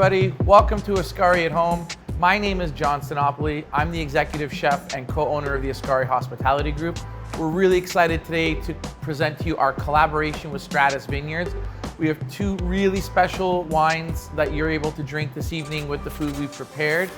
everybody. Welcome to Ascari at Home. My name is John Sinopoli. I'm the executive chef and co-owner of the Ascari Hospitality Group. We're really excited today to present to you our collaboration with Stratus Vineyards. We have two really special wines that you're able to drink this evening with the food we've prepared.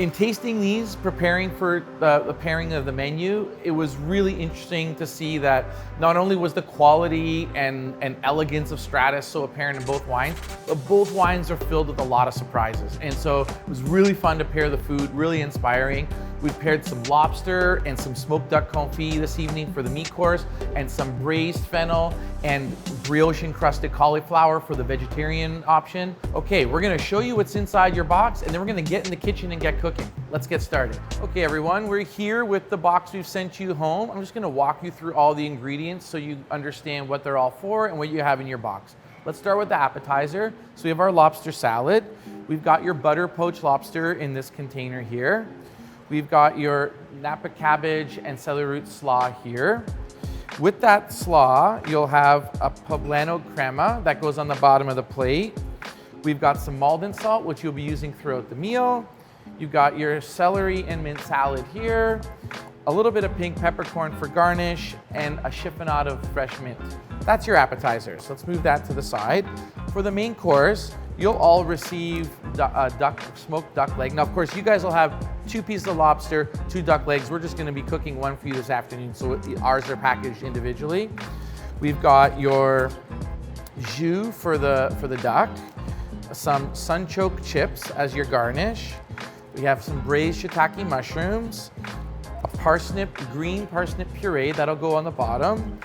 In tasting these, preparing for the pairing of the menu, it was really interesting to see that not only was the quality and elegance of Stratus so apparent in both wines, but both wines are filled with a lot of surprises. And so it was really fun to pair the food, really inspiring. We paired some lobster and some smoked duck confit this evening for the meat course, and some braised fennel and brioche encrusted cauliflower for the vegetarian option. Okay, we're gonna show you what's inside your box, and then we're gonna get in the kitchen and get cooking. Let's get started. Okay everyone, we're here with the box we've sent you home. I'm just gonna walk you through all the ingredients so you understand what they're all for and what you have in your box. Let's start with the appetizer. So we have our lobster salad. We've got your butter poached lobster in this container here. We've got your Napa cabbage and celery root slaw here. With that slaw, you'll have a poblano crema that goes on the bottom of the plate. We've got some Maldon salt, which you'll be using throughout the meal. You've got your celery and mint salad here, a little bit of pink peppercorn for garnish, and a chiffonade of fresh mint. That's your appetizer, so let's move that to the side. For the main course, you'll all receive smoked duck leg. Now, of course, you guys will have 2 pieces of lobster, 2 duck legs. We're just gonna be cooking one for you this afternoon, so ours are packaged individually. We've got your jus for the duck, some sunchoke chips as your garnish. We have some braised shiitake mushrooms, a green parsnip puree that'll go on the bottom.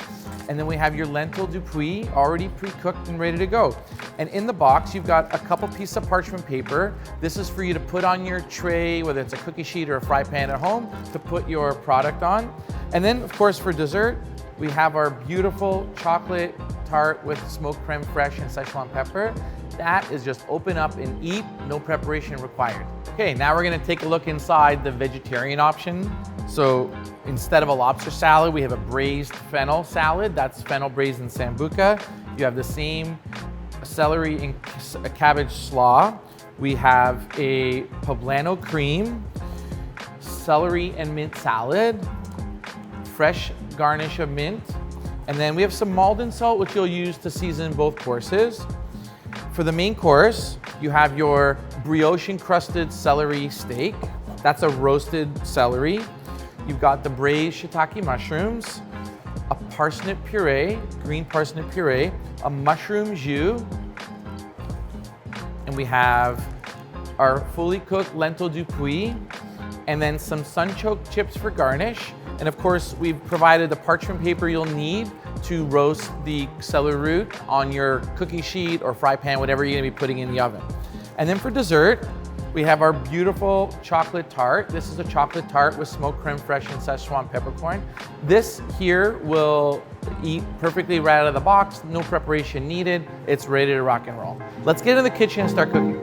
And then we have your lentil du puy already pre-cooked and ready to go. And in the box, you've got a couple pieces of parchment paper. This is for you to put on your tray, whether it's a cookie sheet or a fry pan at home, to put your product on. And then, of course, for dessert, we have our beautiful chocolate tart with smoked creme fraiche and Szechuan pepper. That is just open up and eat, no preparation required. Okay, now we're gonna take a look inside the vegetarian option. So instead of a lobster salad, we have a braised fennel salad. That's fennel braised in sambuca. You have the same celery and cabbage slaw. We have a poblano cream, celery and mint salad, fresh garnish of mint, and then we have some Maldon salt, which you'll use to season both courses. For the main course, you have your brioche encrusted celery steak. That's a roasted celery. You've got the braised shiitake mushrooms, a parsnip puree, green parsnip puree, a mushroom jus, and we have our fully cooked lentil du puy, and then some sunchoke chips for garnish. And of course, we've provided the parchment paper you'll need to roast the celery root on your cookie sheet or fry pan, whatever you're gonna be putting in the oven. And then for dessert, we have our beautiful chocolate tart. This is a chocolate tart with smoked creme fraiche and Szechuan peppercorn. This here will eat perfectly right out of the box, no preparation needed. It's ready to rock and roll. Let's get in the kitchen and start cooking.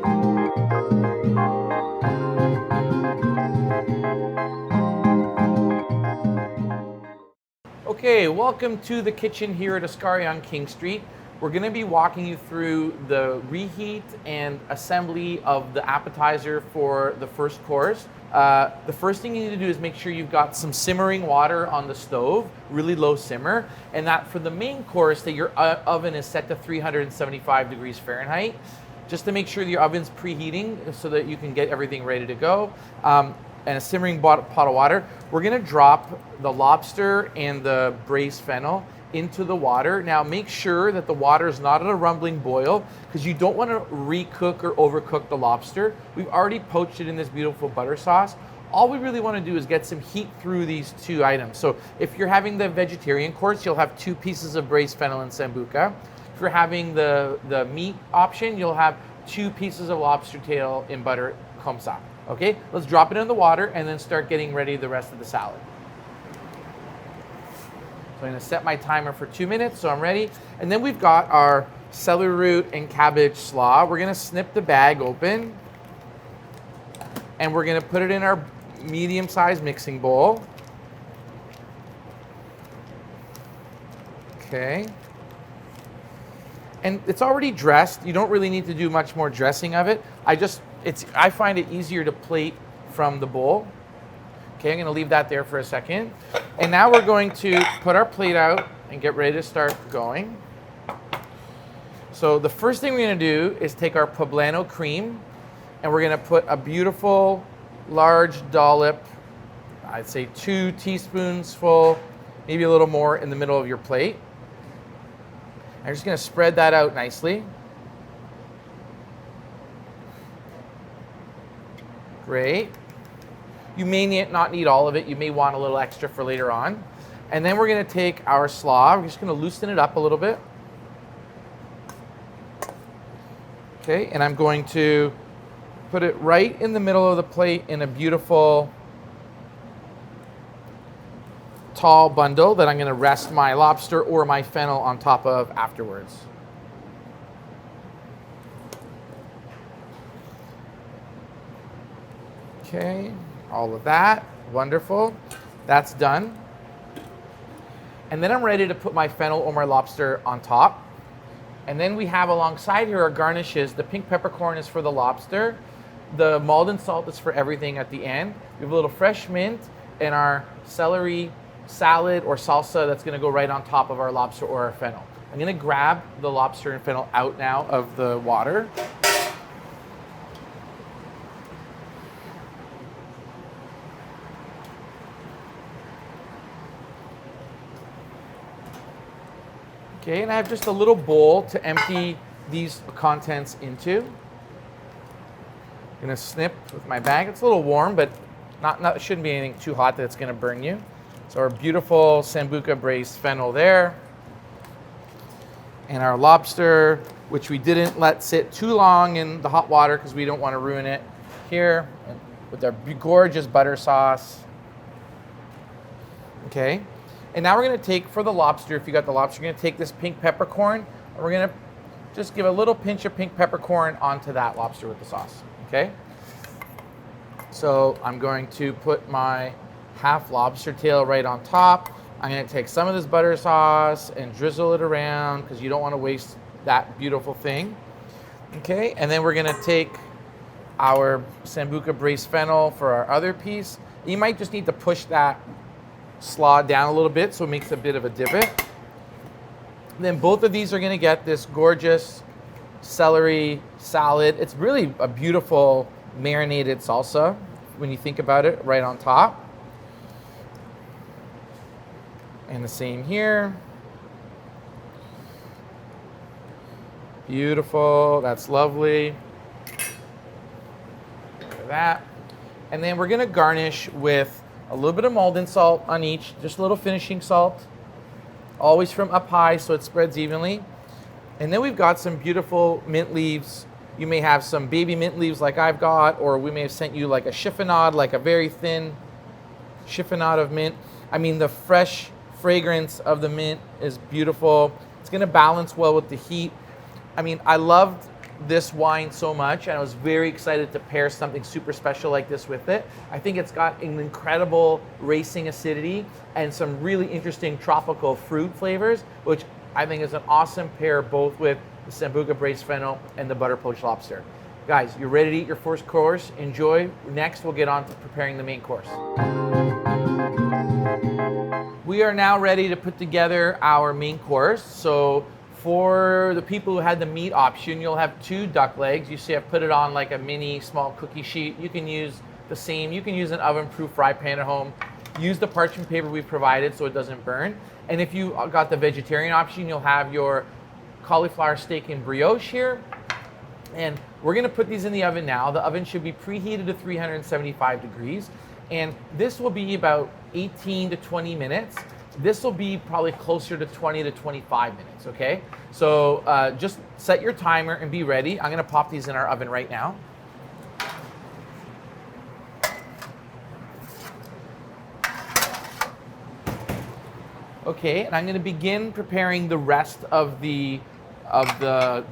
Okay, welcome to the kitchen here at Ascari on King Street. We're gonna be walking you through the reheat and assembly of the appetizer for the first course. The first thing you need to do is make sure you've got some simmering water on the stove, really low simmer, and that for the main course that your oven is set to 375 degrees Fahrenheit, just to make sure your oven's preheating so that you can get everything ready to go. And a simmering pot of water. We're gonna drop the lobster and the braised fennel into the water. Now make sure that the water is not at a rumbling boil, because you don't want to recook or overcook the lobster. We've already poached it in this beautiful butter sauce. All we really want to do is get some heat through these 2 items. So if you're having the vegetarian course, you'll have 2 pieces of braised fennel and sambuca. If you're having the meat option, you'll have 2 pieces of lobster tail in butter comme ça. Okay, let's drop it in the water and then start getting ready the rest of the salad. So I'm gonna set my timer for 2 minutes, so I'm ready. And then we've got our celery root and cabbage slaw. We're gonna snip the bag open, and we're gonna put it in our medium-sized mixing bowl. Okay. And it's already dressed. You don't really need to do much more dressing of it. I find it easier to plate from the bowl. Okay, I'm gonna leave that there for a second. And now we're going to put our plate out and get ready to start going. So the first thing we're gonna do is take our poblano cream and we're gonna put a beautiful large dollop, I'd say 2 teaspoons full, maybe a little more in the middle of your plate. I'm just gonna spread that out nicely. Great. You may not need all of it. You may want a little extra for later on. And then we're gonna take our slaw. We're just gonna loosen it up a little bit. Okay, and I'm going to put it right in the middle of the plate in a beautiful tall bundle that I'm gonna rest my lobster or my fennel on top of afterwards. Okay, all of that, wonderful. That's done. And then I'm ready to put my fennel or my lobster on top. And then we have alongside here our garnishes. The pink peppercorn is for the lobster. The Maldon salt is for everything at the end. We have a little fresh mint and our celery salad or salsa that's gonna go right on top of our lobster or our fennel. I'm gonna grab the lobster and fennel out now of the water. Okay, and I have just a little bowl to empty these contents into. I'm gonna snip with my bag. It's a little warm, but it shouldn't be anything too hot that it's gonna burn you. So our beautiful Sambuca braised fennel there. And our lobster, which we didn't let sit too long in the hot water because we don't want to ruin it, here with our gorgeous butter sauce. Okay. And now we're gonna take, for the lobster, if you got the lobster, you're gonna take this pink peppercorn, and we're gonna just give a little pinch of pink peppercorn onto that lobster with the sauce, okay? So I'm going to put my half lobster tail right on top. I'm gonna take some of this butter sauce and drizzle it around because you don't wanna waste that beautiful thing, okay? And then we're gonna take our Sambuca braised fennel for our other piece. You might just need to push that slaw down a little bit so it makes a bit of a divot. And then both of these are gonna get this gorgeous celery salad. It's really a beautiful marinated salsa when you think about it, right on top. And the same here. Beautiful, that's lovely. Look at that. And then we're gonna garnish with a little bit of Maldon salt on each, just a little finishing salt, always from up high so it spreads evenly. And then we've got some beautiful mint leaves. You may have some baby mint leaves like I've got, or we may have sent you like a chiffonade, like a very thin chiffonade of mint. I mean, the fresh fragrance of the mint is beautiful. It's gonna balance well with the heat. I mean, I loved this wine so much, and I was very excited to pair something super special like this with it. I think it's got an incredible racing acidity and some really interesting tropical fruit flavors, which I think is an awesome pair both with the Sambuca braised fennel and the butter poached lobster. Guys, you're ready to eat your first course. Enjoy. Next, we'll get on to preparing the main course. We are now ready to put together our main course. So for the people who had the meat option, you'll have 2 duck legs. You see I've put it on like a mini small cookie sheet. You can use the same. You can use an oven-proof fry pan at home. Use the parchment paper we provided so it doesn't burn. And if you got the vegetarian option, you'll have your cauliflower steak and brioche here. And we're gonna put these in the oven now. The oven should be preheated to 375 degrees. And this will be about 18 to 20 minutes. This will be probably closer to 20 to 25 minutes, okay? So just set your timer and be ready. I'm gonna pop these in our oven right now. Okay, and I'm gonna begin preparing the rest of the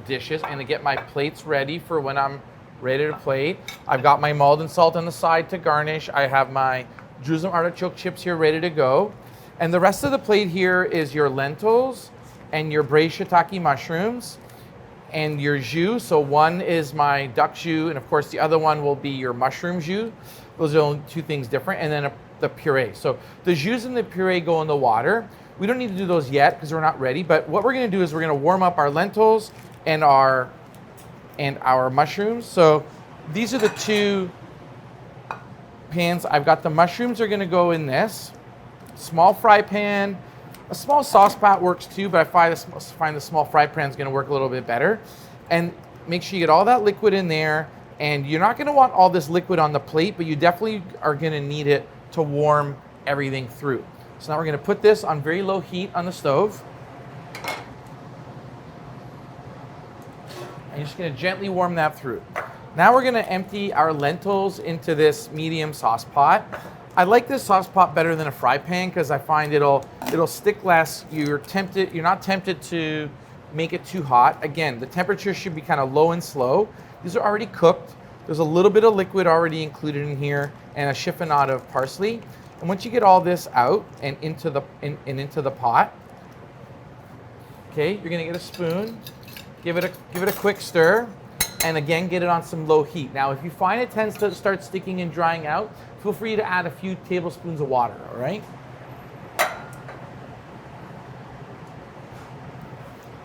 dishes. I'm gonna get my plates ready for when I'm ready to plate. I've got my Maldon salt on the side to garnish. I have my Jerusalem artichoke chips here ready to go. And the rest of the plate here is your lentils and your braised shiitake mushrooms. and your jus. So one is my duck jus, and of course the other one will be your mushroom jus. Those are only two things different, and then the puree. So the jus and the puree go in the water. We don't need to do those yet because we're not ready, but what we're gonna do is we're gonna warm up our lentils and our mushrooms. So these are the two pans. I've got the mushrooms are gonna go in this small fry pan. A small sauce pot works too, but I find the small fry pan is gonna work a little bit better. And make sure you get all that liquid in there, and you're not gonna want all this liquid on the plate, but you definitely are gonna need it to warm everything through. So now we're gonna put this on very low heat on the stove. And you're just gonna gently warm that through. Now we're gonna empty our lentils into this medium sauce pot. I like this sauce pot better than a fry pan because I find it'll stick less. You're not tempted to make it too hot. Again, the temperature should be kind of low and slow. These are already cooked. There's a little bit of liquid already included in here and a chiffonade of parsley. And once you get all this out and into the pot, okay, you're gonna get a spoon, give it a quick stir, and again, get it on some low heat. Now, if you find it tends to start sticking and drying out, feel free to add a few tablespoons of water, all right?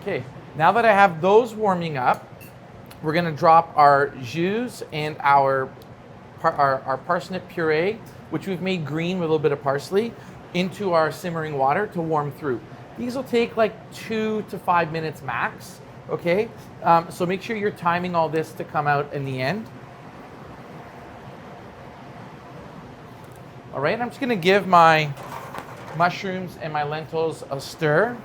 Okay, now that I have those warming up, we're gonna drop our jus and our parsnip puree, which we've made green with a little bit of parsley, into our simmering water to warm through. These will take like 2 to 5 minutes max, okay? So make sure you're timing all this to come out in the end. All right, I'm just gonna give my mushrooms and my lentils a stir.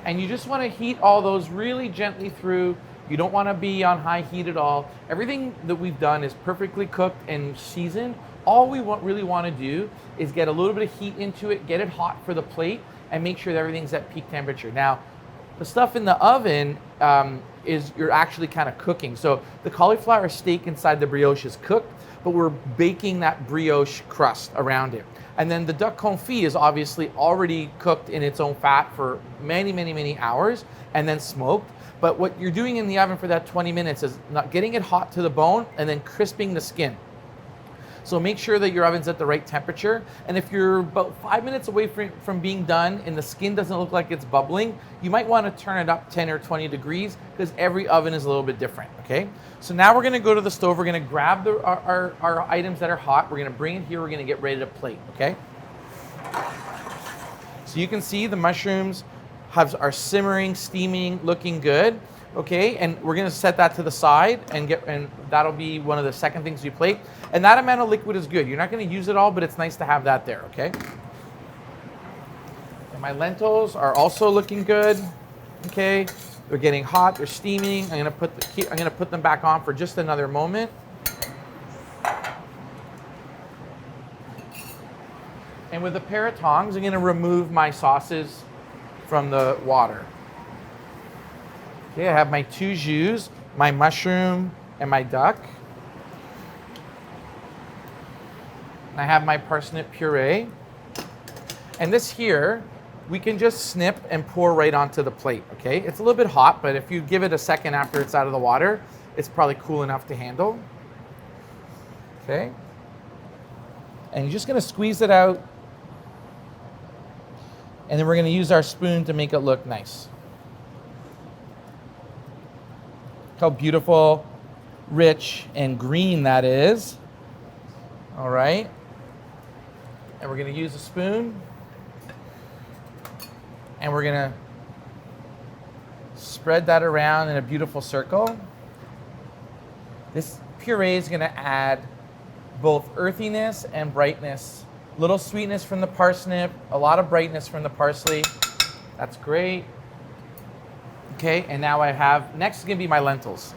And you just wanna heat all those really gently through. You don't wanna be on high heat at all. Everything that we've done is perfectly cooked and seasoned. All we really wanna do is get a little bit of heat into it, get it hot for the plate, and make sure that everything's at peak temperature. Now, the stuff in the oven is you're actually kind of cooking. So the cauliflower steak inside the brioche is cooked, but we're baking that brioche crust around it. And then the duck confit is obviously already cooked in its own fat for many, many, many hours and then smoked. But what you're doing in the oven for that 20 minutes is not getting it hot to the bone and then crisping the skin. So make sure that your oven's at the right temperature. And if you're about 5 minutes away from being done and the skin doesn't look like it's bubbling, you might want to turn it up 10 or 20 degrees because every oven is a little bit different, okay? So now we're gonna go to the stove. We're gonna grab our items that are hot. We're gonna bring it here. We're gonna get ready to plate, okay? So you can see the mushrooms are simmering, steaming, looking good. Okay, and we're gonna set that to the side and that'll be one of the second things you plate. And that amount of liquid is good. You're not gonna use it all, but it's nice to have that there, okay? And my lentils are also looking good, okay? They're getting hot, they're steaming. I'm gonna put them back on for just another moment. And with a pair of tongs, I'm gonna remove my sauces from the water. Okay, I have my two jus, my mushroom and my duck. And I have my parsnip puree. And this here, we can just snip and pour right onto the plate, okay? It's a little bit hot, but if you give it a second after it's out of the water, it's probably cool enough to handle. Okay? And you're just gonna squeeze it out. And then we're gonna use our spoon to make it look nice. How beautiful, rich, and green that is. All right. And we're gonna use a spoon. And we're gonna spread that around in a beautiful circle. This puree is gonna add both earthiness and brightness. Little sweetness from the parsnip, a lot of brightness from the parsley. That's great. Okay, and now next is gonna be my lentils.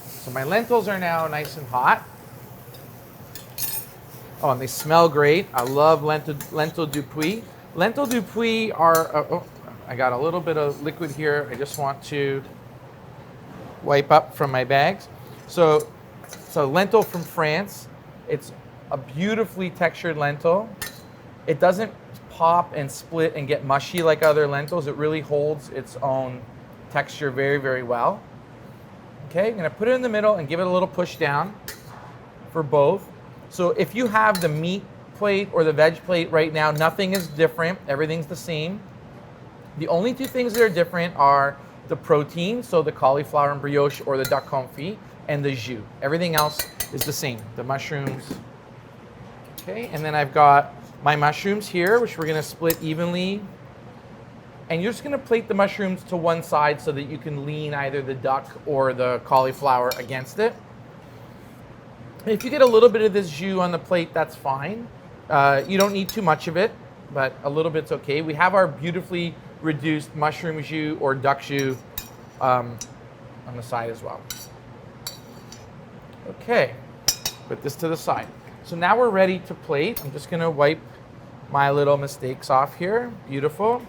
So my lentils are now nice and hot. Oh, and they smell great. I love lentil du puy. Lentil du puy are, I got a little bit of liquid here. I just want to wipe up from my bags. So lentil from France. It's a beautifully textured lentil. It doesn't pop and split and get mushy like other lentils. It really holds its own texture very, very well. Okay, I'm gonna put it in the middle and give it a little push down for both. So if you have the meat plate or the veg plate right now, nothing is different, everything's the same. The only two things that are different are the protein, so the cauliflower and brioche or the duck confit, and the jus. Everything else is the same, the mushrooms. Okay, and then I've got my mushrooms here, which we're gonna split evenly. And you're just gonna plate the mushrooms to one side so that you can lean either the duck or the cauliflower against it. If you get a little bit of this jus on the plate, that's fine. You don't need too much of it, but a little bit's okay. We have our beautifully reduced mushroom jus or duck jus on the side as well. Okay, put this to the side. So now we're ready to plate. I'm just gonna wipe my little mistakes off here. Beautiful.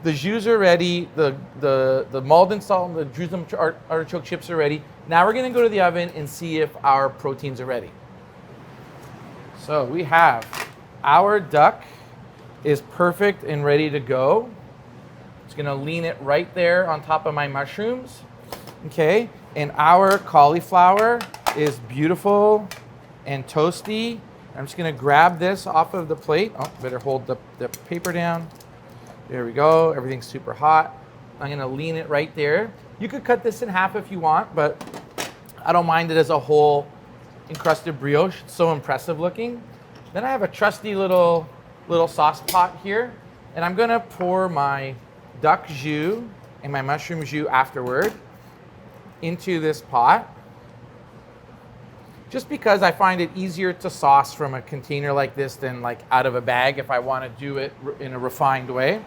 The jus are ready. The mulled and salt and the Jerusalem artichoke chips are ready. Now we're gonna go to the oven and see if our proteins are ready. So we have our duck is perfect and ready to go. Just gonna lean it right there on top of my mushrooms. Okay, and our cauliflower is beautiful and toasty. I'm just gonna grab this off of the plate. Oh, better hold the paper down. There we go, everything's super hot. I'm gonna lean it right there. You could cut this in half if you want, but I don't mind it as a whole encrusted brioche. It's so impressive looking. Then I have a trusty little sauce pot here, and I'm gonna pour my duck jus and my mushroom jus afterward into this pot. Just because I find it easier to sauce from a container like this than like out of a bag if I want to do it in a refined way.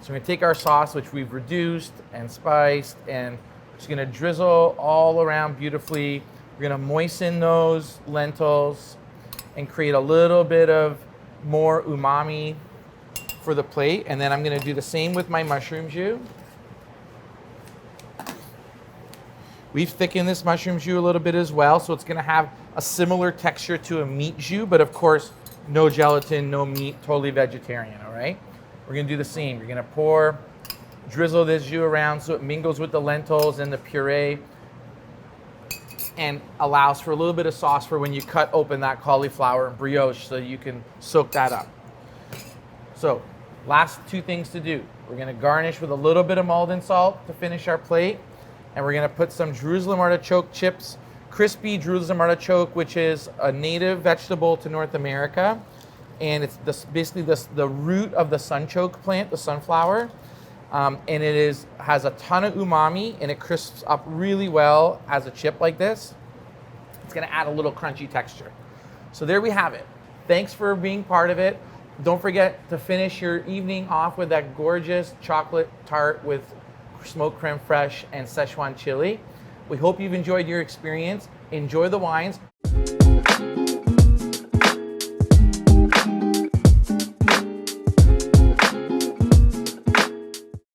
So we're gonna take our sauce, which we've reduced and spiced, and just gonna drizzle all around beautifully. We're gonna moisten those lentils and create a little bit of more umami for the plate. And then I'm gonna do the same with my mushroom jus. We've thickened this mushroom jus a little bit as well, so it's gonna have a similar texture to a meat jus, but of course, no gelatin, no meat, totally vegetarian, all right? We're gonna do the same. You're gonna drizzle this jus around so it mingles with the lentils and the puree and allows for a little bit of sauce for when you cut open that cauliflower and brioche so you can soak that up. So, last two things to do. We're gonna garnish with a little bit of mulled and salt to finish our plate. And we're gonna put some Jerusalem artichoke chips, crispy Jerusalem artichoke, which is a native vegetable to North America. And it's basically the root of the sunchoke plant, the sunflower. And it has a ton of umami, and it crisps up really well as a chip like this. It's gonna add a little crunchy texture. So there we have it. Thanks for being part of it. Don't forget to finish your evening off with that gorgeous chocolate tart with smoked creme fraiche and Szechuan chili. We hope you've enjoyed your experience. Enjoy the wines.